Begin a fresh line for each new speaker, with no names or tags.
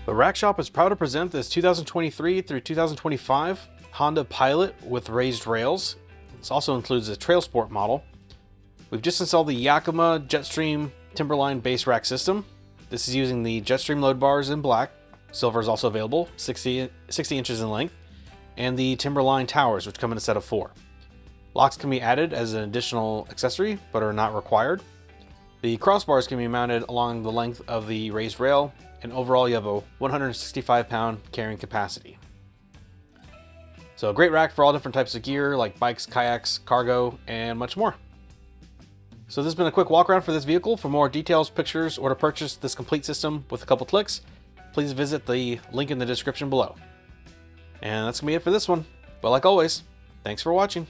The Rack Shop is proud to present this 2023 through 2025 Honda Pilot with raised rails. This also includes a TrailSport model. We've just installed the Yakima JetStream TimberLine base rack system. This is using the JetStream load bars in black. Silver is also available, 60 inches in length, and the TimberLine towers, which come in a set of 4. Locks can be added as an additional accessory, but are not required. The crossbars can be mounted along the length of the raised rail, and overall you have a 165-pound carrying capacity. So a great rack for all different types of gear like bikes, kayaks, cargo, and much more. So this has been a quick walk around for this vehicle. For more details, pictures, or to purchase this complete system with a couple clicks, please visit the link in the description below. And that's gonna be it for this one. But like always, thanks for watching.